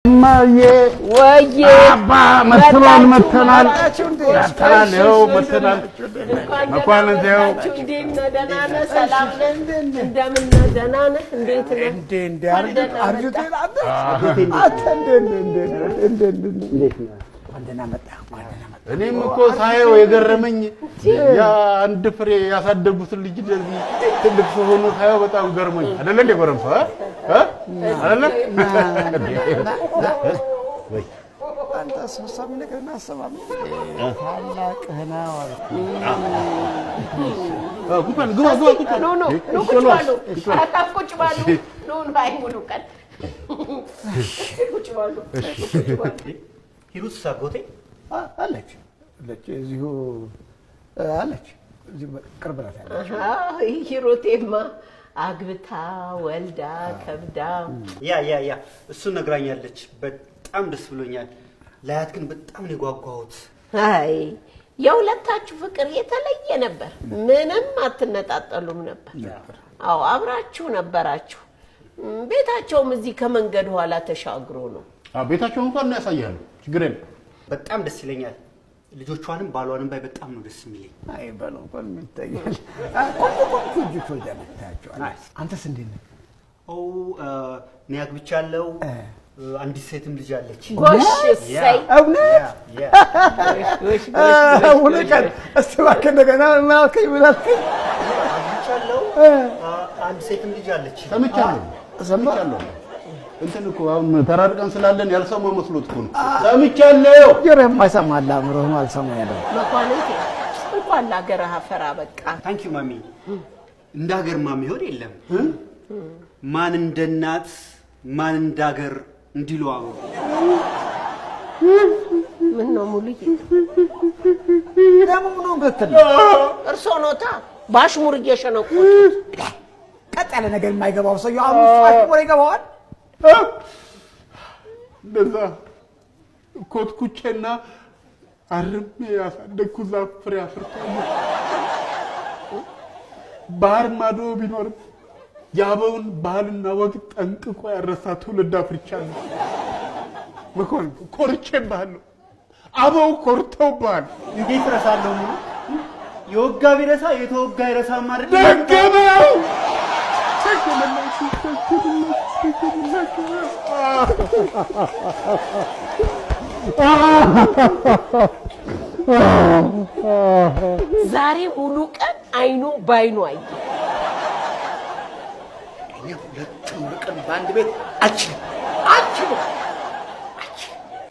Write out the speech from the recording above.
ወዬ አባ መተናል መተናል ነው መተናል መኳን እንደው ደህና ነህ? ሰላም ነህ? እንደምን ነህ? ደህና ነህ? እንዴት ነህ? እንዴ አርጅቴን እኔም እኮ ሳየው የገረመኝ ያ አንድ ፍሬ ያሳደጉትን ልጅ እንደዚህ ትልቅ ሰው ሆኖ ሳየው በጣም ገርሞኝ አይደለ እንደ ጎረምሳ አይደለ ወይ አንተ ሰብሳቢ ነገር እናሰማም ታላቅህና ጉባን ጉባ ቁጭ ባሉ ነው ባይሙሉ ቀን ቁጭ ባሉ ሂሩት ሳጎቴ አለች እዚሁ አለች እዚሁ ቅርብ ናት ያለች ሂሩቴማ አግብታ ወልዳ ከብዳ ያ እሱ ነግራኛለች። በጣም ደስ ብሎኛል። ላያት ግን በጣም ነው የጓጓሁት። አይ የሁለታችሁ ፍቅር የተለየ ነበር። ምንም አትነጣጠሉም ነበር። አዎ አብራችሁ ነበራችሁ። ቤታቸውም እዚህ ከመንገድ ኋላ ተሻግሮ ነው። ቤታቸው እንኳን ያሳያሉ። ችግር የለም። በጣም ደስ ይለኛል። ልጆቿንም ባሏንም ባይ በጣም ነው ደስ የሚለኝ። አይ ባለው እንኳን ይታያል። ቆንጆ ልጆች ወልዳለች። አንተስ እንዴት ነህ? እኔ አግብቻለሁ። አንዲት ሴትም ልጅ አለች። ጎሽ እሰይ እውነት እስቲ እባክህ እንደገና ማልከኝ ብላልከኝ አግብቻለሁ። አንድ ሴትም ልጅ አለች። ሰምቻለሁ እንትን እኮ አሁን ተራርቀን ስላለን ያልሰማው መስሎት እኮ ነው። ሰምቻለሁ። ጆሮ የማይሰማ አእምሮህም አልሰማ ያለው መኳንንቴ እንኳን ለሀገርህ አፈራ በቃ። ታንኪ ዩ ማሚ። እንደ ሀገርማ የሚሆን የለም። ማን እንደ እናት ማን እንደ ሀገር እንዲሉ አሉ። ምን ነው ሙሉዬ ደግሞ ምን ነው ብትል እርሶ ኖታ ባሽሙር እየሸነቁት ቀጥ ያለ ነገር የማይገባው ሰው አሁን ባሽሙር ይገባዋል። እንደዛ ኮትኩቼና አርሜ ያሳደግኩት ዛፍ ፍሬ አፍርቷል። ባህር ማዶ ቢኖርም የአበውን ባህልና ወግ ጠንቅቆ ያረሳ ትውልድ አፍርቻለሁ። መኮን ኮርቼብሃለሁ። አበው ኮርተውብሃል። እንዴት እረሳለሁ? ሙሉ የወጋ ቢረሳ የተወጋ ይረሳ ማለት ደገመው። ዛሬ ሙሉ ቀን አይኑ ባይኑ አየ። እኔ ሁለቱም ቀን በአንድ ቤት አልችልም